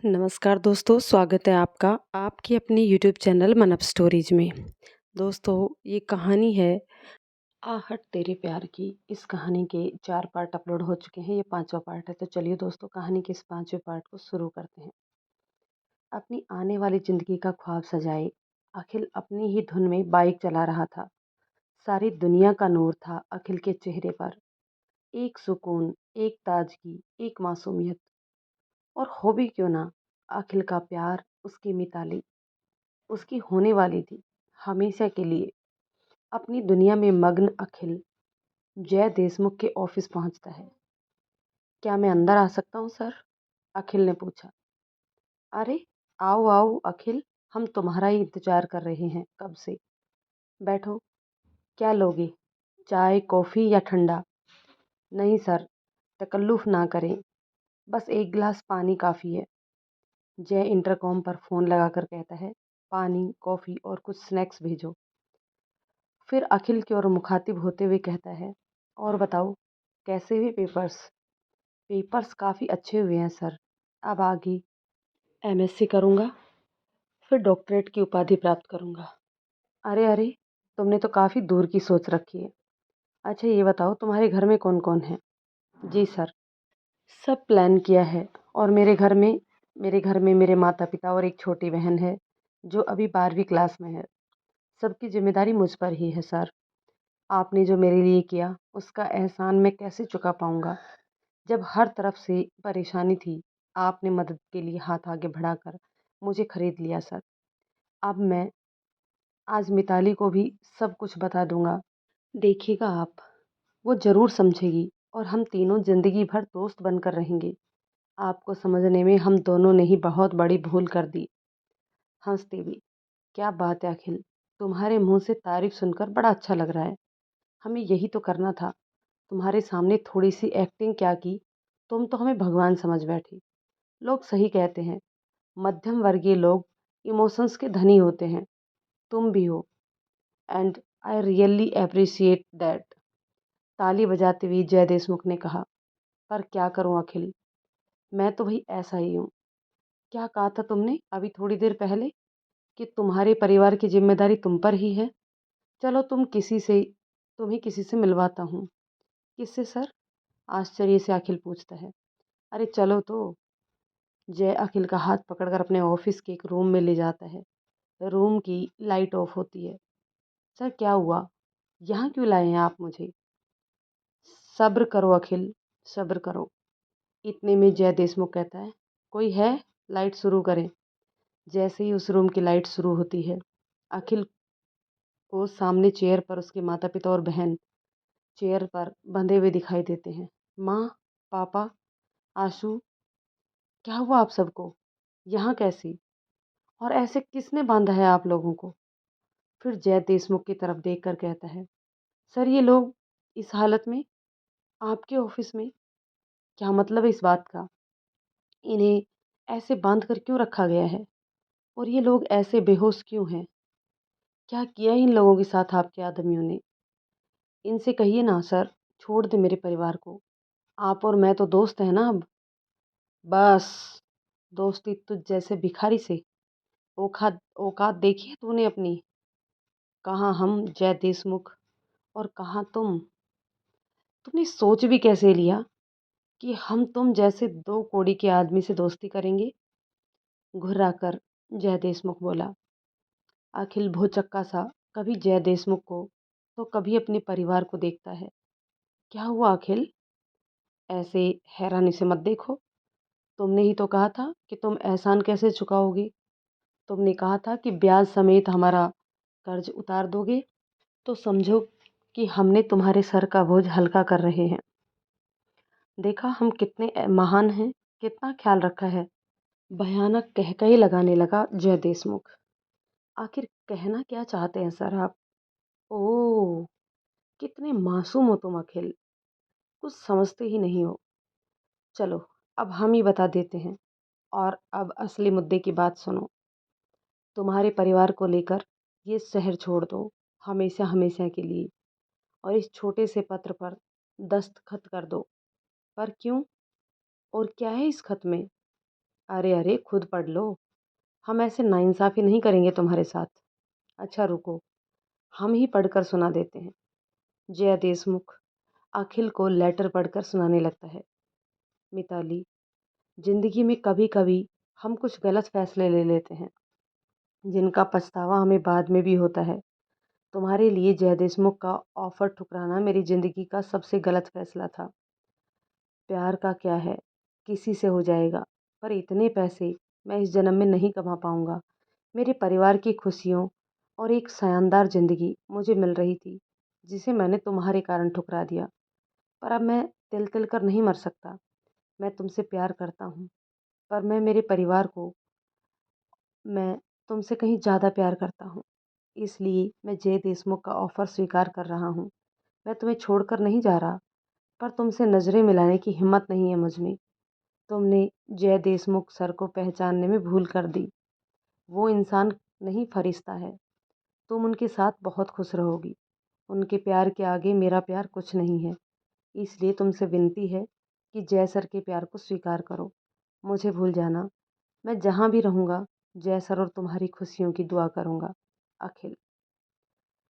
नमस्कार दोस्तों, स्वागत है आपका आपकी अपनी यूट्यूब चैनल मन अप स्टोरीज में। दोस्तों, ये कहानी है आहट तेरे प्यार की। इस कहानी के 4 पार्ट अपलोड हो चुके हैं, ये 5वां पार्ट है। तो चलिए दोस्तों, कहानी के इस 5वें पार्ट को शुरू करते हैं। अपनी आने वाली ज़िंदगी का ख्वाब सजाए अखिल अपनी ही धुन में बाइक चला रहा था। सारी दुनिया का नूर था अखिल के चेहरे पर। एक सुकून, एक ताजगी, एक मासूमियत। और हो भी क्यों ना, अखिल का प्यार, उसकी मिताली उसकी होने वाली थी हमेशा के लिए। अपनी दुनिया में मग्न अखिल जय देशमुख के ऑफिस पहुंचता है। क्या मैं अंदर आ सकता हूं सर? अखिल ने पूछा। अरे, आओ आओ अखिल, हम तुम्हारा ही इंतजार कर रहे हैं कब से। बैठो। क्या लोगे? चाय, कॉफी या ठंडा? नहीं सर, तकल्लुफ ना करें, बस एक गिलास पानी काफ़ी है। जय इंटरकॉम पर फ़ोन लगाकर कहता है, पानी, कॉफ़ी और कुछ स्नैक्स भेजो। फिर अखिल की ओर मुखातिब होते हुए कहता है, और बताओ, कैसे हुए पेपर्स? पेपर्स काफ़ी अच्छे हुए हैं सर। अब आगे एमएससी करूँगा, फिर डॉक्टरेट की उपाधि प्राप्त करूँगा। अरे अरे, तुमने तो काफ़ी दूर की सोच रखी है। अच्छा ये बताओ, तुम्हारे घर में कौन कौन है? जी सर, सब प्लान किया है। और मेरे घर में मेरे माता पिता और एक छोटी बहन है जो अभी 12वीं क्लास में है। सबकी जिम्मेदारी मुझ पर ही है सर। आपने जो मेरे लिए किया उसका एहसान मैं कैसे चुका पाऊंगा। जब हर तरफ से परेशानी थी, आपने मदद के लिए हाथ आगे बढ़ाकर मुझे खरीद लिया सर। अब मैं आज मिताली को भी सब कुछ बता दूंगा। देखिएगा आप, वो ज़रूर समझेगी और हम तीनों ज़िंदगी भर दोस्त बनकर रहेंगे। आपको समझने में हम दोनों ने ही बहुत बड़ी भूल कर दी। हंसती भी, क्या बात है अखिल, तुम्हारे मुंह से तारीफ सुनकर बड़ा अच्छा लग रहा है। हमें यही तो करना था। तुम्हारे सामने थोड़ी सी एक्टिंग क्या की, तुम तो हमें भगवान समझ बैठी। लोग सही कहते हैं, मध्यम वर्गीय लोग इमोशंस के धनी होते हैं। तुम भी हो, and I really appreciate that. ताली बजाते हुए जय देशमुख ने कहा। पर क्या करूं अखिल, मैं तो भाई ऐसा ही हूँ। क्या कहा था तुमने अभी थोड़ी देर पहले, कि तुम्हारे परिवार की जिम्मेदारी तुम पर ही है? चलो, तुम्हें किसी से मिलवाता हूँ। किससे सर? आश्चर्य से अखिल पूछता है। अरे चलो तो। जय अखिल का हाथ पकड़कर अपने ऑफिस के एक रूम में ले जाता है। रूम की लाइट ऑफ होती है। सर क्या हुआ? यहाँ क्यों लाए हैं आप मुझे? सब्र करो अखिल, सब्र करो। इतने में जय देशमुख कहता है, कोई है? लाइट शुरू करें। जैसे ही उस रूम की लाइट शुरू होती है, अखिल को सामने चेयर पर उसके माता पिता और बहन चेयर पर बंधे हुए दिखाई देते हैं। माँ, पापा, आशु, क्या हुआ आप सबको? यहाँ कैसी? और ऐसे किसने बांधा है आप लोगों को? फिर जय देशमुख की तरफ देखकर कहता है, सर ये लोग इस हालत में आपके ऑफिस में? क्या मतलब है इस बात का? इन्हें ऐसे बांध कर क्यों रखा गया है? और ये लोग ऐसे बेहोश क्यों हैं? क्या किया इन लोगों के साथ आपके आदमियों ने? इनसे कहिए ना सर, छोड़ दे मेरे परिवार को। आप और मैं तो दोस्त हैं ना अब। बस, दोस्ती तुझ जैसे भिखारी से? औकात औकात देखी है तूने अपनी? कहाँ हम जय देशमुख, और कहाँ तुम? तुमने सोच भी कैसे लिया कि हम तुम जैसे 2 कौड़ी के आदमी से दोस्ती करेंगे? घुर्राकर जय देशमुख बोला। अखिल भौचक्का सा कभी जय देशमुख को तो कभी अपने परिवार को देखता है। क्या हुआ अखिल? ऐसे हैरानी से मत देखो। तुमने ही तो कहा था कि तुम एहसान कैसे चुकाओगे। तुमने कहा था कि ब्याज समेत हमारा कर्ज उतार दोगे। तो समझो कि हमने तुम्हारे सर का बोझ हल्का कर रहे हैं। देखा हम कितने महान हैं, कितना ख्याल रखा है। भयानक कहकही लगाने लगा जय देशमुख। आखिर कहना क्या चाहते हैं सर आप? ओह, कितने मासूम हो तुम अखिल, कुछ समझते ही नहीं हो। चलो, अब हम ही बता देते हैं। और अब असली मुद्दे की बात सुनो। तुम्हारे परिवार को लेकर ये शहर छोड़ दो, हमेशा हमेशा के लिए। और इस छोटे से पत्र पर दस्तखत कर दो। पर क्यों? और क्या है इस खत में? अरे अरे, खुद पढ़ लो। हम ऐसे नाइंसाफ़ी नहीं करेंगे तुम्हारे साथ। अच्छा रुको, हम ही पढ़कर सुना देते हैं। जय देशमुख अखिल को लेटर पढ़कर सुनाने लगता है। मिताली, ज़िंदगी में कभी-कभी हम कुछ गलत फ़ैसले ले लेते हैं, जिनका पछतावा हमें बाद में भी होता है। तुम्हारे लिए जय देशमुख का ऑफ़र ठुकराना मेरी ज़िंदगी का सबसे गलत फ़ैसला था। प्यार का क्या है, किसी से हो जाएगा, पर इतने पैसे मैं इस जन्म में नहीं कमा पाऊँगा। मेरे परिवार की खुशियों और एक शानदार ज़िंदगी मुझे मिल रही थी, जिसे मैंने तुम्हारे कारण ठुकरा दिया। पर अब मैं तिल-तिल कर नहीं मर सकता। मैं तुमसे प्यार करता हूँ, पर मेरे परिवार को मैं तुमसे कहीं ज़्यादा प्यार करता हूँ। इसलिए मैं जय देशमुख का ऑफ़र स्वीकार कर रहा हूँ। मैं तुम्हें छोड़कर नहीं जा रहा, पर तुमसे नज़रें मिलाने की हिम्मत नहीं है मुझ में। तुमने जय देशमुख सर को पहचानने में भूल कर दी। वो इंसान नहीं, फरिश्ता है। तुम उनके साथ बहुत खुश रहोगी। उनके प्यार के आगे मेरा प्यार कुछ नहीं है। इसलिए तुमसे विनती है कि जय सर के प्यार को स्वीकार करो। मुझे भूल जाना। मैं जहाँ भी रहूँगा, जय सर और तुम्हारी खुशियों की दुआ करूँगा। अखिल।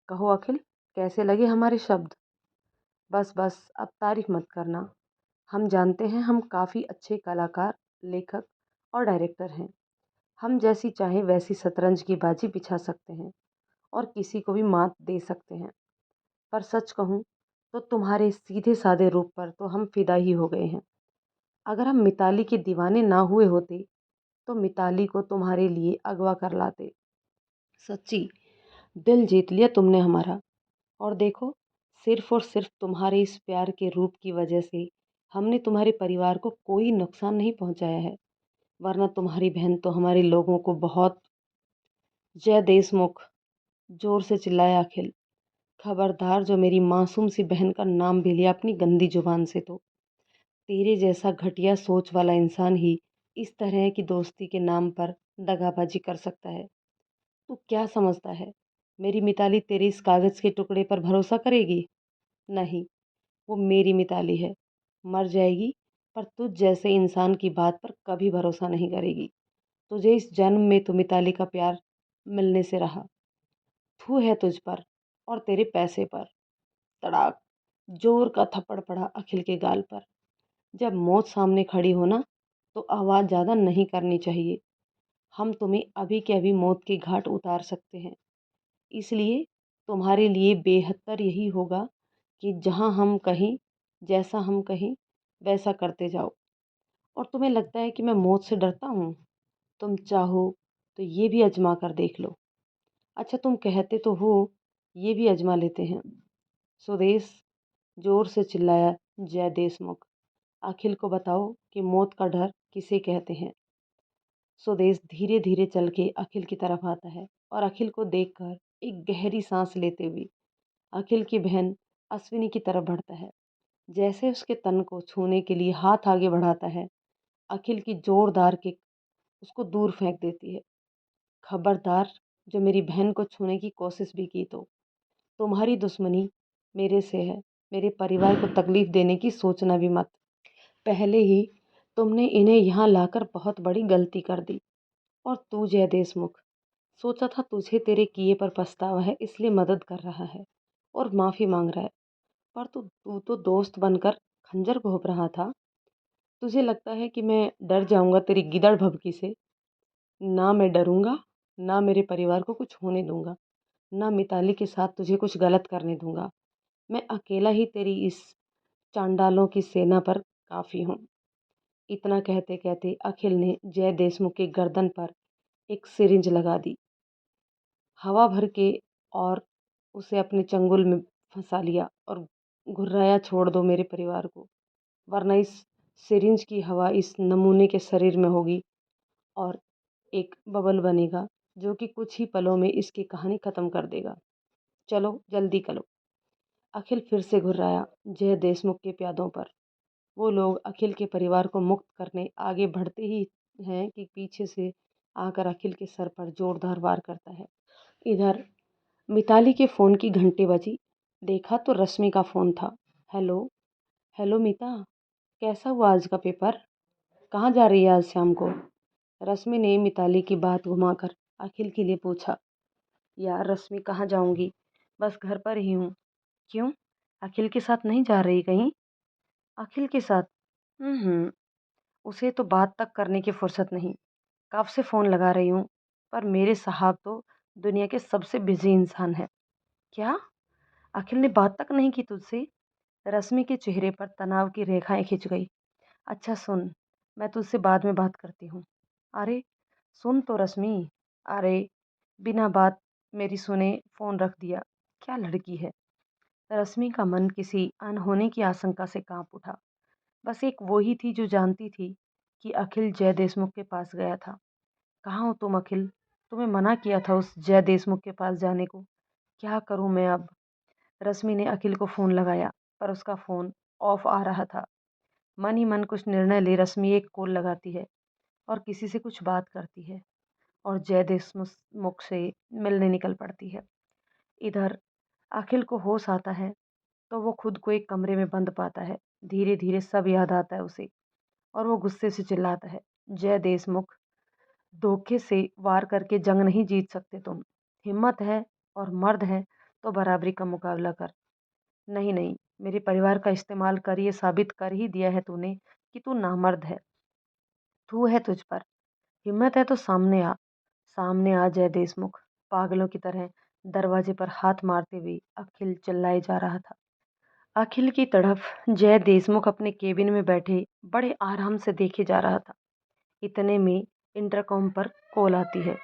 कहो अखिल, कैसे लगे हमारे शब्द? बस बस, अब तारीफ मत करना। हम जानते हैं हम काफ़ी अच्छे कलाकार, लेखक और डायरेक्टर हैं। हम जैसी चाहें वैसी शतरंज की बाजी बिछा सकते हैं और किसी को भी मात दे सकते हैं। पर सच कहूँ तो तुम्हारे सीधे साधे रूप पर तो हम फिदा ही हो गए हैं। अगर हम मिताली के दीवाने ना हुए होते तो मिताली को तुम्हारे लिए अगवा कर लाते। सच्ची, दिल जीत लिया तुमने हमारा। और देखो, सिर्फ और सिर्फ तुम्हारे इस प्यार के रूप की वजह से हमने तुम्हारे परिवार को कोई नुकसान नहीं पहुंचाया है, वरना तुम्हारी बहन तो हमारे लोगों को बहुत। जय देशमुख जोर से चिल्लाया अखिल। खबरदार, जो मेरी मासूम सी बहन का नाम भी लिया अपनी गंदी जुबान से तो तेरे जैसा घटिया सोच वाला इंसान ही इस तरह की दोस्ती के नाम पर दगाबाजी कर सकता है। तू क्या समझता है, मेरी मिताली तेरे इस कागज़ के टुकड़े पर भरोसा करेगी? नहीं, वो मेरी मिताली है। मर जाएगी, पर तुझ जैसे इंसान की बात पर कभी भरोसा नहीं करेगी। तुझे इस जन्म में तो मिताली का प्यार मिलने से रहा। थू है तुझ पर और तेरे पैसे पर। तड़ाक, जोर का थप्पड़ पड़ा अखिल के गाल पर। जब मौत सामने खड़ी हो ना, तो आवाज़ ज़्यादा नहीं करनी चाहिए। हम तुम्हें अभी के अभी मौत के घाट उतार सकते हैं। इसलिए तुम्हारे लिए बेहतर यही होगा कि जहाँ हम कहें, जैसा हम कहें, वैसा करते जाओ। और तुम्हें लगता है कि मैं मौत से डरता हूँ? तुम चाहो तो ये भी आजमा कर देख लो। अच्छा, तुम कहते तो हो, ये भी आजमा लेते हैं। स्वदेश, जोर से चिल्लाया जय देशमुख। अखिल को बताओ कि मौत का डर किसे कहते हैं। स्वदेश धीरे धीरे चल के अखिल की तरफ आता है और अखिल को देखकर एक गहरी सांस लेते हुए अखिल की बहन अश्विनी की तरफ बढ़ता है। जैसे उसके तन को छूने के लिए हाथ आगे बढ़ाता है, अखिल की जोरदार किक उसको दूर फेंक देती है। खबरदार, जो मेरी बहन को छूने की कोशिश भी की तो तुम्हारी दुश्मनी मेरे से है। मेरे परिवार को तकलीफ देने की सोचना भी मत। पहले ही तुमने इन्हें यहाँ लाकर बहुत बड़ी गलती कर दी। और तू जय देशमुख, सोचा था तुझे तेरे किए पर पछतावा है, इसलिए मदद कर रहा है और माफ़ी मांग रहा है। पर तू तो दोस्त बनकर खंजर घोंप रहा था। तुझे लगता है कि मैं डर जाऊंगा तेरी गिदड़ भभकी से? ना मैं डरूंगा, ना मेरे परिवार को कुछ होने दूंगा, ना मिताली के साथ तुझे कुछ गलत करने दूंगा। मैं अकेला ही तेरी इस चांडालों की सेना पर काफ़ी हूँ। इतना कहते कहते अखिल ने जय देशमुख की गर्दन पर एक सिरिंज लगा दी, हवा भर के, और उसे अपने चंगुल में फंसा लिया और घुर्राया, छोड़ दो मेरे परिवार को, वरना इस सिरिंज की हवा इस नमूने के शरीर में होगी और एक बबल बनेगा जो कि कुछ ही पलों में इसकी कहानी ख़त्म कर देगा। चलो जल्दी करो। अखिल फिर से घुर्राया जय देशमुख के प्यादों पर। वो लोग अखिल के परिवार को मुक्त करने आगे बढ़ते ही हैं कि पीछे से आकर अखिल के सर पर जोरदार वार करता है। इधर मिताली के फ़ोन की घंटी बजी। देखा तो रश्मि का फ़ोन था। हेलो। हेलो मीता, कैसा हुआ आज का पेपर? कहाँ जा रही है आज शाम को? रश्मि ने मिताली की बात घुमाकर अखिल के लिए पूछा। यार रश्मि, कहाँ जाऊंगी, बस घर पर ही हूँ। क्यों, अखिल के साथ नहीं जा रही कहीं? अखिल के साथ? हम्म। उसे तो बात तक करने की फुर्सत नहीं। कब से फोन लगा रही हूँ, पर मेरे साहब तो दुनिया के सबसे बिजी इंसान है। क्या, अखिल ने बात तक नहीं की तुझसे? रश्मि के चेहरे पर तनाव की रेखाएं खिंच गई। अच्छा सुन, मैं तुझसे बाद में बात करती हूँ। अरे सुन तो रश्मि। अरे, बिना बात मेरी सुने फोन रख दिया। क्या लड़की है। रश्मि का मन किसी अनहोनी की आशंका से कांप उठा। बस एक वो ही थी जो जानती थी कि अखिल जय देशमुख के पास गया था। कहाँ हो तुम अखिल? तुम्हें मना किया था उस जय देशमुख के पास जाने को। क्या करूं मैं अब? रश्मि ने अखिल को फोन लगाया, पर उसका फोन ऑफ आ रहा था। मन ही मन कुछ निर्णय ले रश्मि एक कॉल लगाती है और किसी से कुछ बात करती है और जय देशमुख से मिलने निकल पड़ती है। इधर अखिल को होश आता है तो वो खुद को एक कमरे में बंद पाता है। धीरे धीरे सब याद आता है उसे और वो गुस्से से चिल्लाता है। जय देशमुख, धोखे से वार करके जंग नहीं जीत सकते तुम। हिम्मत है और मर्द है तो बराबरी का मुकाबला कर। नहीं नहीं, मेरे परिवार का इस्तेमाल कर ये साबित कर ही दिया है तूने कि तू नामर्द है। तू है तुझ पर हिम्मत है तो सामने आ। सामने आ जय देशमुख। पागलों की तरह दरवाजे पर हाथ मारते हुए अखिल चिल्लाए जा रहा था। अखिल की तरफ जय देशमुख अपने केबिन में बैठे बड़े आराम से देखे जा रहा था। इतने में इंटरकॉम पर कॉल आती है।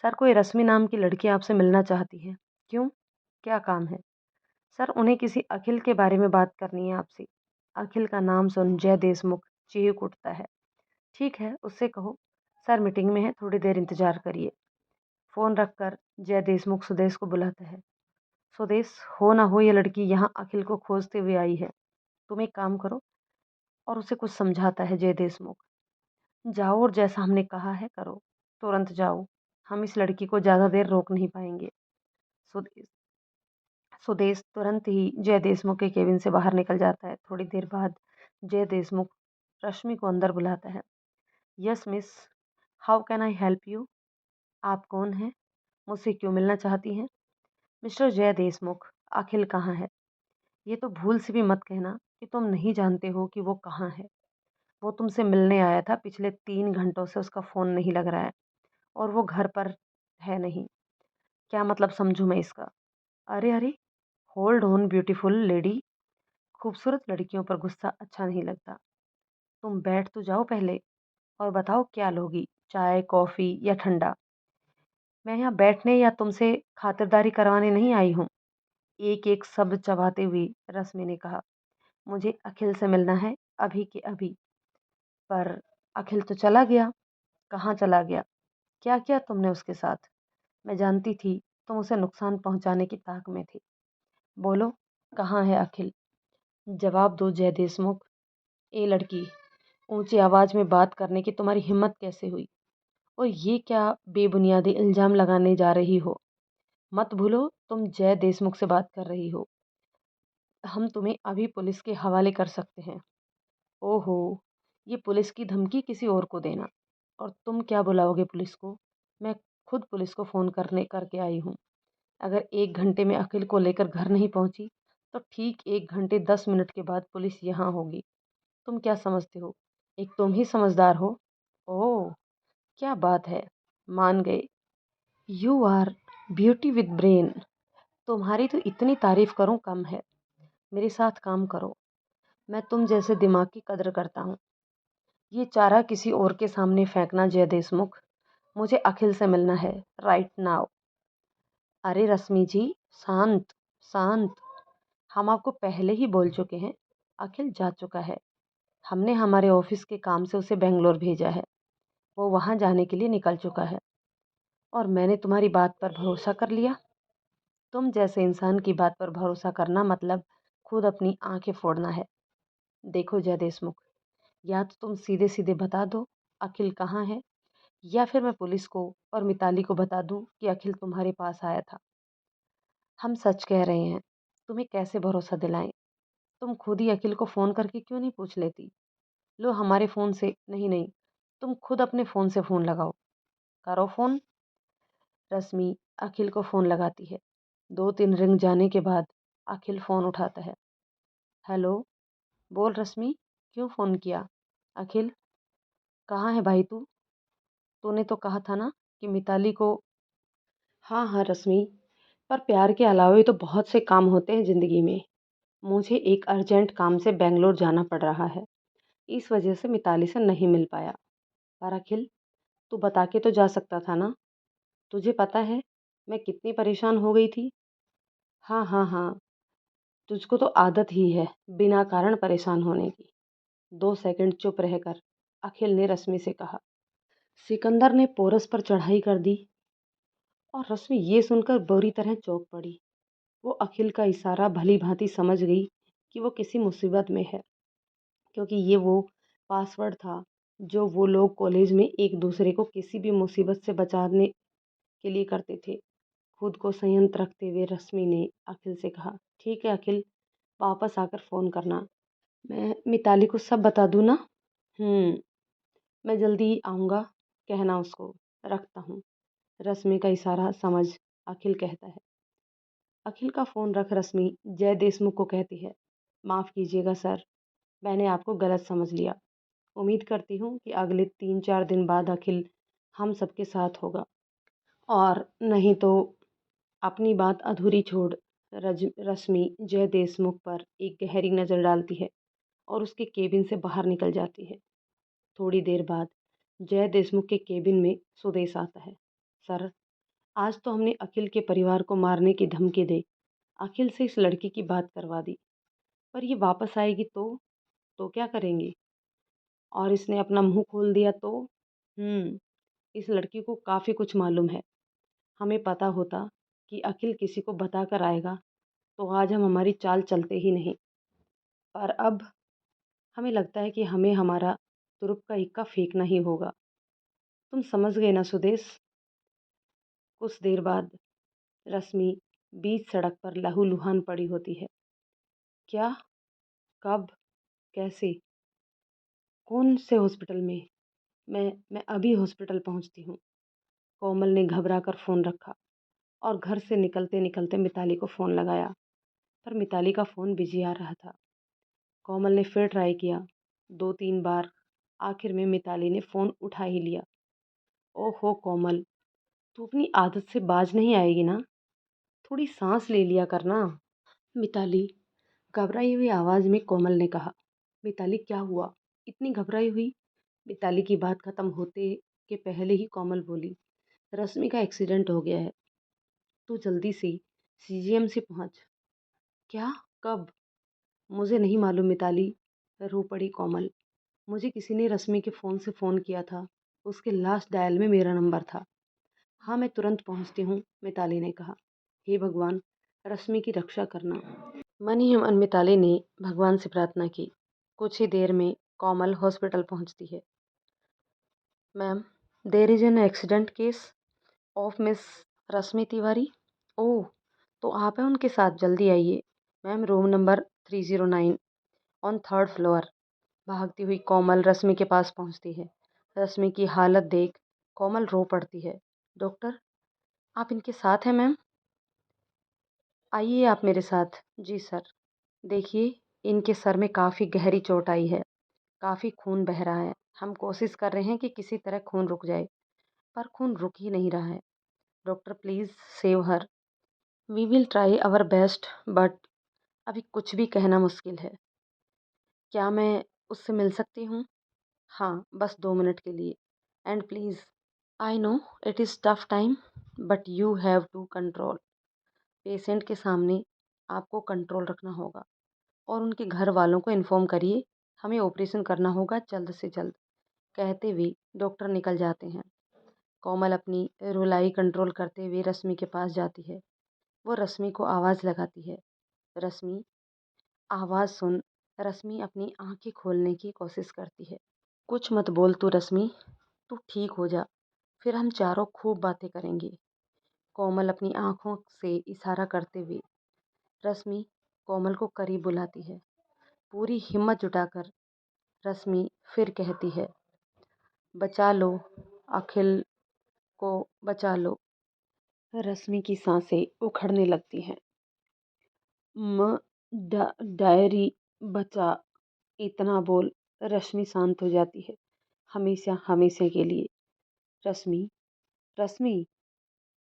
सर, कोई रश्मि नाम की लड़की आपसे मिलना चाहती है। क्यों, क्या काम है? सर, उन्हें किसी अखिल के बारे में बात करनी है आपसे। अखिल का नाम सुन जय देशमुख चीख उठता है। ठीक है, उससे कहो सर मीटिंग में है, थोड़ी देर इंतजार करिए। फोन रखकर जय देशमुख सुदेश को बुलाता है। सुदेश, हो ना हो ये लड़की यहाँ अखिल को खोजते हुए आई है। तुम एक काम करो। और उसे कुछ समझाता है जय देशमुख। जाओ और जैसा हमने कहा है करो। तुरंत जाओ। हम इस लड़की को ज्यादा देर रोक नहीं पाएंगे। सुदेश सुदेश तुरंत ही जय देशमुख के केबिन से बाहर निकल जाता है। थोड़ी देर बाद जय देशमुख रश्मि को अंदर बुलाता है। Yes miss, how can I help you? आप कौन हैं? मुझसे क्यों मिलना चाहती हैं? मिस्टर जय देशमुख, अखिल कहाँ है? ये तो भूल से भी मत कहना कि तुम नहीं जानते हो कि वो कहाँ है। वो तुमसे मिलने आया था, पिछले 3 घंटों से उसका फ़ोन नहीं लग रहा है और वो घर पर है नहीं। क्या मतलब समझूं मैं इसका? अरे अरे, होल्ड ऑन ब्यूटीफुल लेडी। खूबसूरत लड़कियों पर गुस्सा अच्छा नहीं लगता। तुम बैठ तो जाओ पहले और बताओ क्या लोगी, चाय कॉफ़ी या ठंडा? मैं यहाँ बैठने या तुमसे खातिरदारी करवाने नहीं आई हूँ। एक एक शब्द चबाते हुए रश्मि ने कहा। मुझे अखिल से मिलना है, अभी के अभी। पर अखिल तो चला गया। कहाँ चला गया? क्या किया तुमने उसके साथ? मैं जानती थी तुम उसे नुकसान पहुंचाने की ताक में थे। बोलो, कहाँ है अखिल? जवाब दो जय देशमुख। ए लड़की, ऊंची आवाज में बात करने की तुम्हारी हिम्मत कैसे हुई? और ये क्या बेबुनियादी इल्जाम लगाने जा रही हो? मत भूलो तुम जय देशमुख से बात कर रही हो। हम तुम्हें अभी पुलिस के हवाले कर सकते हैं। ओहो, ये पुलिस की धमकी किसी और को देना। और तुम क्या बुलाओगे पुलिस को? मैं खुद पुलिस को फ़ोन करने करके आई हूँ। अगर 1 घंटे में अखिल को लेकर घर नहीं पहुंची तो ठीक 1 घंटे 10 मिनट के बाद पुलिस यहाँ होगी। तुम क्या समझते हो, एक तुम ही समझदार हो? ओह, क्या बात है, मान गए। You are beauty with brain. तुम्हारी तो इतनी तारीफ करूं कम है। मेरे साथ काम करो। मैं तुम जैसे दिमाग की कदर करता हूँ। ये चारा किसी और के सामने फेंकना जय देशमुख। मुझे अखिल से मिलना है, राइट नाउ। अरे रश्मि जी, शांत शांत। हम आपको पहले ही बोल चुके हैं, अखिल जा चुका है। हमने हमारे ऑफिस के काम से उसे बेंगलोर भेजा है। वो वहाँ जाने के लिए निकल चुका है और मैंने तुम्हारी बात पर भरोसा कर लिया। तुम जैसे इंसान की बात पर भरोसा करना मतलब खुद अपनी आंखें फोड़ना है। देखो जय देशमुख, या तो तुम सीधे सीधे बता दो अखिल कहाँ है, या फिर मैं पुलिस को और मिताली को बता दूं कि अखिल तुम्हारे पास आया था। हम सच कह रहे हैं, तुम्हें कैसे भरोसा दिलाएं? तुम खुद ही अखिल को फ़ोन करके क्यों नहीं पूछ लेती? लो हमारे फ़ोन से। नहीं नहीं, तुम खुद अपने फ़ोन से फ़ोन लगाओ। करो फ़ोन। रश्मि अखिल को फ़ोन लगाती है। 2-3 रिंग जाने के बाद अखिल फ़ोन उठाता है। हेलो, बोल रश्मि, क्यों फ़ोन किया? अखिल, कहाँ है भाई तू? तूने तो कहा था ना कि मिताली को। हाँ हाँ रश्मि, पर प्यार के अलावा भी तो बहुत से काम होते हैं ज़िंदगी में। मुझे एक अर्जेंट काम से बेंगलोर जाना पड़ रहा है। इस वजह से मिताली से नहीं मिल पाया। पर अखिल, तू बता के तो जा सकता था ना। तुझे पता है मैं कितनी परेशान हो गई थी। हाँ हाँ हाँ, तुझको तो आदत ही है बिना कारण परेशान होने की। 2 सेकंड चुप रहकर अखिल ने रश्मि से कहा। सिकंदर ने पोरस पर चढ़ाई कर दी और रश्मि ये सुनकर बुरी तरह चौंक पड़ी। वो अखिल का इशारा भली भांति समझ गई कि वो किसी मुसीबत में है, क्योंकि ये वो पासवर्ड था जो वो लोग कॉलेज में एक दूसरे को किसी भी मुसीबत से बचाने के लिए करते थे। खुद को संयत रखते हुए रश्मि ने अखिल से कहा, ठीक है अखिल, वापस आकर फ़ोन करना। मैं मिताली को सब बता दूँ ना? मैं जल्दी आऊँगा, कहना उसको। रखता हूँ। रश्मि का इशारा समझ अखिल कहता है। अखिल का फ़ोन रख रश्मि जय देशमुख को कहती है, माफ़ कीजिएगा सर, मैंने आपको गलत समझ लिया। उम्मीद करती हूँ कि अगले 3-4 दिन बाद अखिल हम सबके साथ होगा, और नहीं तो अपनी बात अधूरी छोड़ रश्मि जय देशमुख पर एक गहरी नज़र डालती है और उसके केबिन से बाहर निकल जाती है। थोड़ी देर बाद जय देशमुख के केबिन में सुदेश आता है। सर, आज तो हमने अखिल के परिवार को मारने की धमकी दे अखिल से इस लड़की की बात करवा दी, पर ये वापस आएगी तो क्या करेंगे? और इसने अपना मुंह खोल दिया तो? इस लड़की को काफ़ी कुछ मालूम है। हमें पता होता कि अखिल किसी को बताकर आएगा तो आज हम हमारी चाल चलते ही नहीं। पर अब हमें लगता है कि हमें हमारा तुरुप का इक्का फेंकना ही होगा। तुम समझ गए ना सुदेश? कुछ देर बाद रश्मि बीच सड़क पर लहूलुहान पड़ी होती है। क्या? कब? कैसे? कौन से हॉस्पिटल में? मैं अभी हॉस्पिटल पहुंचती हूँ। कोमल ने घबरा कर फ़ोन रखा और घर से निकलते निकलते मिताली को फ़ोन लगाया, पर मिताली का फ़ोन बिजी आ रहा था। कोमल ने फिर ट्राई किया, 2-3 बार। आखिर में मिताली ने फ़ोन उठा ही लिया। ओहो कोमल, तू अपनी आदत से बाज नहीं आएगी ना? थोड़ी सांस ले लिया करना। मिताली, घबराई हुई आवाज़ में कोमल ने कहा। मिताली, क्या हुआ? इतनी घबराई हुई? मिताली की बात खत्म होते के पहले ही कोमल बोली, रश्मि का एक्सीडेंट हो गया है, तू जल्दी से सीजीएमसी पहुंच। क्या? कब? मुझे नहीं मालूम मिताली, रो पड़ी कोमल। मुझे किसी ने रश्मि के फ़ोन से फ़ोन किया था, उसके लास्ट डायल में मेरा नंबर था। हाँ, मैं तुरंत पहुंचती हूँ, मिताली ने कहा। हे भगवान, रश्मि की रक्षा करना। मन ही मन मिताली ने भगवान से प्रार्थना की। कुछ ही देर में कोमल हॉस्पिटल पहुंचती है। Ma'am, there is an accident case of miss Rashmi Tiwari. ओह, तो आप हैं उनके साथ, जल्दी आइए। Ma'am, room number 309 on 3rd floor. भागती हुई कोमल रश्मि के पास पहुंचती है। रश्मि की हालत देख कोमल रो पड़ती है। डॉक्टर, आप इनके साथ हैं मैम? आइए आप मेरे साथ। जी सर। देखिए, इनके सर में काफ़ी गहरी चोट आई है, काफ़ी खून बह रहा है। हम कोशिश कर रहे हैं कि किसी तरह खून रुक जाए, पर खून रुक ही नहीं रहा है। Doctor, please save her. We will try our best, but अभी कुछ भी कहना मुश्किल है। क्या मैं उससे मिल सकती हूँ? हाँ, बस 2 मिनट के लिए। And please, I know it is tough time, but you have to control. Patient के सामने आपको कंट्रोल रखना होगा और उनके घर वालों को इन्फॉर्म करिए, हमें ऑपरेशन करना होगा जल्द से जल्द। कहते हुए डॉक्टर निकल जाते हैं। कोमल अपनी रुलाई कंट्रोल करते हुए रश्मि के पास जाती है। वो रश्मि को आवाज़ लगाती है। रश्मि, आवाज़ सुन। रश्मि अपनी आंखें खोलने की कोशिश करती है। कुछ मत बोल तू रश्मि, तू ठीक हो जा, फिर हम चारों खूब बातें करेंगे। कोमल अपनी आंखों से इशारा करते हुए रश्मि कोमल को करीब बुलाती है। पूरी हिम्मत जुटाकर रश्मि फिर कहती है, बचा लो, अखिल को बचा लो। रश्मि की सांसें उखड़ने लगती हैं। म डायरी बचा, इतना बोल रश्मि शांत हो जाती है, हमेशा हमेशा के लिए। रश्मि, रश्मि,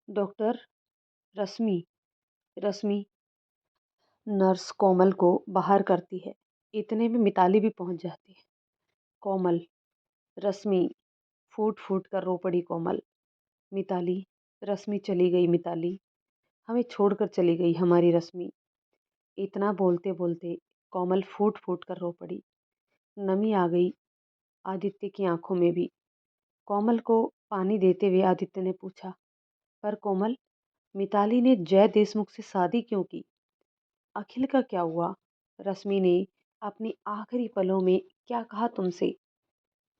डॉक्टर, रश्मि, रश्मि नर्स कोमल को बाहर करती है। इतने में मिताली भी पहुंच जाती है। कोमल, रश्मि, फूट फूट कर रो पड़ी कोमल। मिताली, रश्मि चली गई मिताली, हमें छोड़कर चली गई हमारी रश्मि। इतना बोलते बोलते कोमल फूट फूट कर रो पड़ी। नमी आ गई आदित्य की आंखों में भी। कोमल को पानी देते हुए आदित्य ने पूछा, पर कोमल, मिताली ने जय देशमुख से शादी क्यों की? अखिल का क्या हुआ? रश्मि ने अपने आखिरी पलों में क्या कहा तुमसे?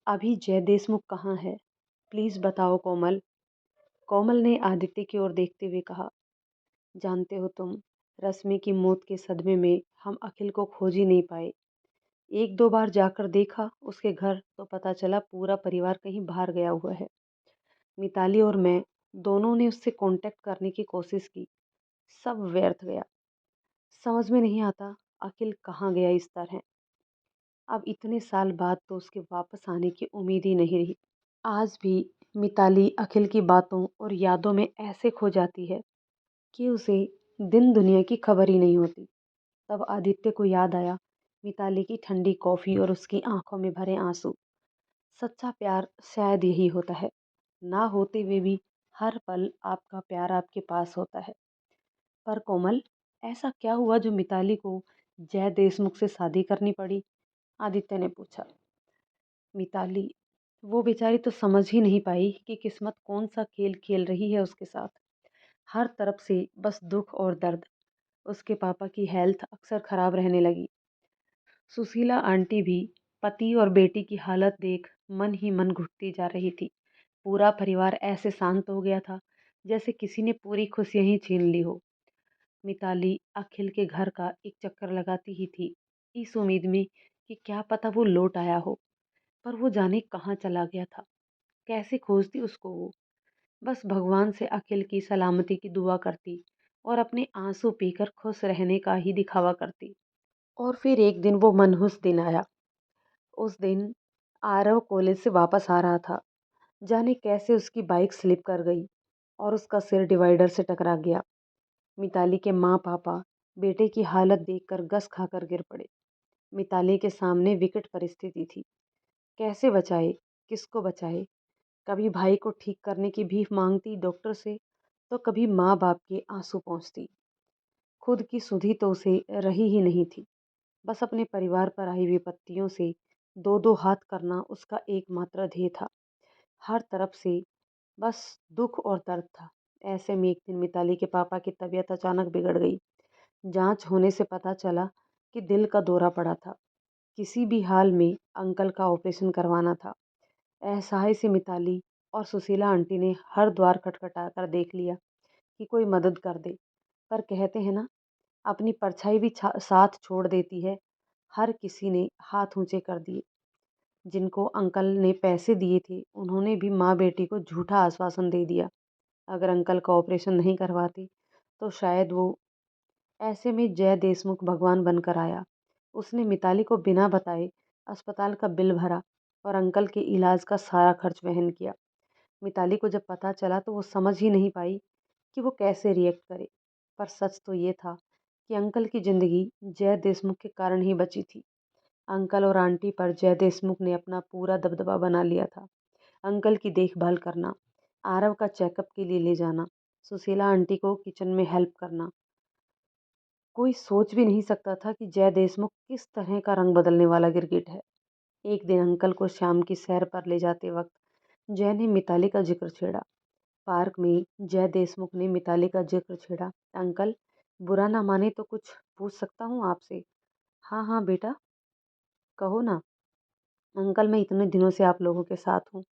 अभी जय देशमुख कहाँ है? प्लीज बताओ कोमल। कोमल ने आदित्य की ओर देखते हुए कहा, जानते हो तुम, रश्मि की मौत के सदमे में हम अखिल को खोज ही नहीं पाए। एक दो बार जाकर देखा उसके घर तो पता चला पूरा परिवार कहीं बाहर गया हुआ है। मिताली और मैं दोनों ने उससे कांटेक्ट करने की कोशिश की, सब व्यर्थ गया। समझ में नहीं आता अखिल कहाँ गया इस तरह। अब इतने साल बाद तो उसके वापस आने की उम्मीद ही नहीं रही। आज भी मिताली अखिल की बातों और यादों में ऐसे खो जाती है कि उसे दिन दुनिया की खबर ही नहीं होती। तब आदित्य को याद आया मिताली की ठंडी कॉफी और उसकी आंखों में भरे आंसू। सच्चा प्यार शायद यही होता है, ना होते हुए भी हर पल आपका प्यार आपके पास होता है। पर कोमल, ऐसा क्या हुआ जो मिताली को जय देशमुख से शादी करनी पड़ी? आदित्य ने पूछा। मिताली, वो बेचारी तो समझ ही नहीं पाई कि किस्मत कौन सा खेल खेल रही है उसके साथ। हर तरफ से बस दुख और दर्द। उसके पापा की हेल्थ अक्सर खराब रहने लगी। सुशीला आंटी भी पति और बेटी की हालत देख मन ही मन घुटती जा रही थी। पूरा परिवार ऐसे शांत हो गया था जैसे किसी ने पूरी खुशियां ही छीन ली हो। मिताली अखिल के घर का एक चक्कर लगाती ही थी, इस उम्मीद में कि क्या पता वो लौट आया हो। पर वो जाने कहाँ चला गया था, कैसे खोजती उसको वो। बस भगवान से अखिल की सलामती की दुआ करती और अपने आंसू पीकर खुश रहने का ही दिखावा करती। और फिर एक दिन वो मनहूस दिन आया। उस दिन आरव कॉलेज से वापस आ रहा था। जाने कैसे उसकी बाइक स्लिप कर गई और उसका सिर डिवाइडर से टकरा गया। मिताली के माँ पापा बेटे की हालत देखकर गस खाकर गिर पड़े। मिताली के सामने विकट परिस्थिति थी। कैसे बचाए, किसको बचाए? कभी भाई को ठीक करने की भीख मांगती डॉक्टर से, तो कभी माँ बाप के आंसू पहुँचती। खुद की सुधि तो उसे रही ही नहीं थी। बस अपने परिवार पर आई विपत्तियों से दो दो हाथ करना उसका एकमात्र ध्येय था। हर तरफ से बस दुख और दर्द था। ऐसे में एक दिन मिताली के पापा की तबीयत अचानक बिगड़ गई। जांच होने से पता चला कि दिल का दौरा पड़ा था। किसी भी हाल में अंकल का ऑपरेशन करवाना था। असहाय से मिताली और सुशीला आंटी ने हर द्वार खटखटा कर देख लिया कि कोई मदद कर दे। पर कहते हैं ना, अपनी परछाई भी साथ छोड़ देती है। हर किसी ने हाथ ऊंचे कर दिए। जिनको अंकल ने पैसे दिए थे उन्होंने भी माँ बेटी को झूठा आश्वासन दे दिया, अगर अंकल का ऑपरेशन नहीं करवाती तो शायद वो। ऐसे में जय देशमुख भगवान बनकर आया। उसने मिताली को बिना बताए अस्पताल का बिल भरा और अंकल के इलाज का सारा खर्च वहन किया। मिताली को जब पता चला तो वो समझ ही नहीं पाई कि वो कैसे रिएक्ट करे। पर सच तो ये था कि अंकल की जिंदगी जय देशमुख के कारण ही बची थी। अंकल और आंटी पर जय देशमुख ने अपना पूरा दबदबा बना लिया था। अंकल की देखभाल करना, आरव का चेकअप के लिए ले जाना, सुशीला आंटी को किचन में हेल्प करना। कोई सोच भी नहीं सकता था कि जय देशमुख किस तरह का रंग बदलने वाला गिरगिट है। एक दिन अंकल को शाम की सैर पर ले जाते वक्त जय ने मिताली का जिक्र छेड़ा। पार्क में जय देशमुख ने मिताली का जिक्र छेड़ा। अंकल, बुरा ना माने तो कुछ पूछ सकता हूँ आपसे? हाँ हाँ बेटा, कहो ना। अंकल, मैं इतने दिनों से आप लोगों के साथ हूँ।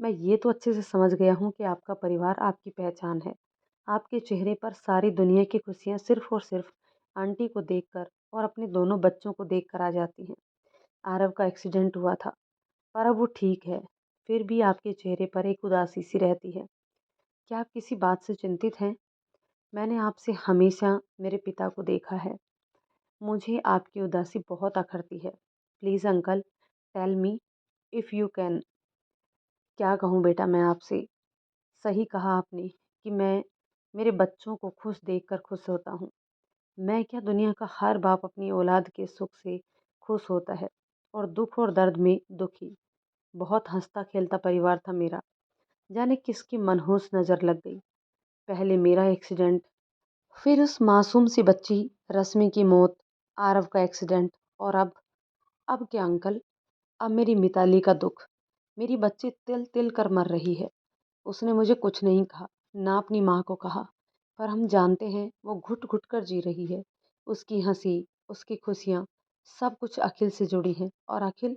मैं ये तो अच्छे से समझ गया हूँ कि आपका परिवार आपकी पहचान है। आपके चेहरे पर सारी दुनिया की खुशियाँ सिर्फ और सिर्फ आंटी को देखकर और अपने दोनों बच्चों को देखकर आ जाती हैं। आरव का एक्सीडेंट हुआ था, पर अब वो ठीक है। फिर भी आपके चेहरे पर एक उदासी सी रहती है। क्या आप किसी बात से चिंतित हैं? मैंने आपसे हमेशा मेरे पिता को देखा है। मुझे आपकी उदासी बहुत अखरती है। Please uncle, tell me if you can. क्या कहूँ बेटा मैं आपसे? सही कहा आपने कि मैं मेरे बच्चों को खुश देखकर खुश होता हूँ। मैं क्या, दुनिया का हर बाप अपनी औलाद के सुख से खुश होता है और दुख और दर्द में दुखी। बहुत हंसता खेलता परिवार था मेरा। जाने किसकी मनहूस नज़र लग गई। पहले मेरा एक्सीडेंट, फिर उस मासूम सी बच्ची रश्मि की मौत, आरव का एक्सीडेंट, और अब क्या अंकल? अब मेरी मिताली का दुख। मेरी बच्ची तिल तिल कर मर रही है। उसने मुझे कुछ नहीं कहा, ना अपनी माँ को कहा, पर हम जानते हैं वो घुट घुट कर जी रही है। उसकी हंसी, उसकी खुशियाँ, सब कुछ अखिल से जुड़ी हैं। और अखिल,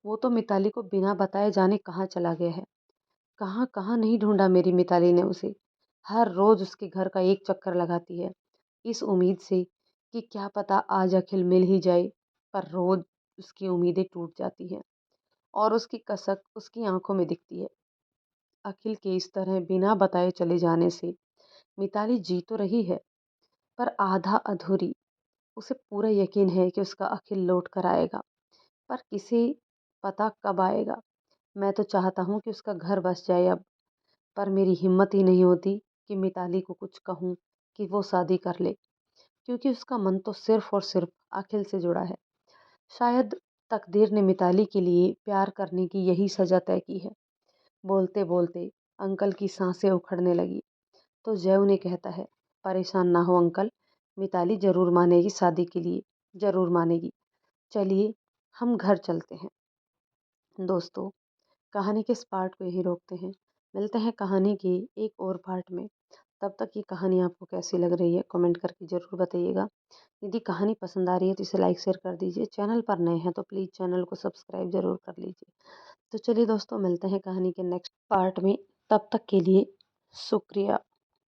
वो तो मिताली को बिना बताए जाने कहाँ चला गया है। कहाँ कहाँ नहीं ढूंढा मेरी मिताली ने उसे। हर रोज उसके घर का एक चक्कर लगाती है, इस उम्मीद से कि क्या पता आज अखिल मिल ही जाए। पर रोज उसकी उम्मीदें टूट जाती हैं और उसकी कसक उसकी आंखों में दिखती है। अखिल के इस तरह बिना बताए चले जाने से मिताली जी तो रही है, पर आधा अधूरी। उसे पूरा यकीन है कि उसका अखिल लौट कर आएगा, पर किसे पता कब आएगा। मैं तो चाहता हूँ कि उसका घर बस जाए अब, पर मेरी हिम्मत ही नहीं होती कि मिताली को कुछ कहूँ कि वो शादी कर ले, क्योंकि उसका मन तो सिर्फ और सिर्फ अखिल से जुड़ा है। शायद तकदीर ने मिताली के लिए प्यार करने की यही सजा तय की है। बोलते बोलते अंकल की सांसें उखड़ने लगी, तो जय उन्हें कहता है, परेशान ना हो अंकल, मिताली जरूर मानेगी शादी के लिए, जरूर मानेगी। चलिए हम घर चलते हैं। दोस्तों, कहानी के इस पार्ट को यहीं रोकते हैं। मिलते हैं कहानी के एक और पार्ट में। तब तक ये कहानी आपको कैसी लग रही है कमेंट करके ज़रूर बताइएगा। यदि कहानी पसंद आ रही है तो इसे लाइक शेयर कर दीजिए। चैनल पर नए हैं तो प्लीज़ चैनल को सब्सक्राइब ज़रूर कर लीजिए। तो चलिए दोस्तों, मिलते हैं कहानी के नेक्स्ट पार्ट में। तब तक के लिए शुक्रिया।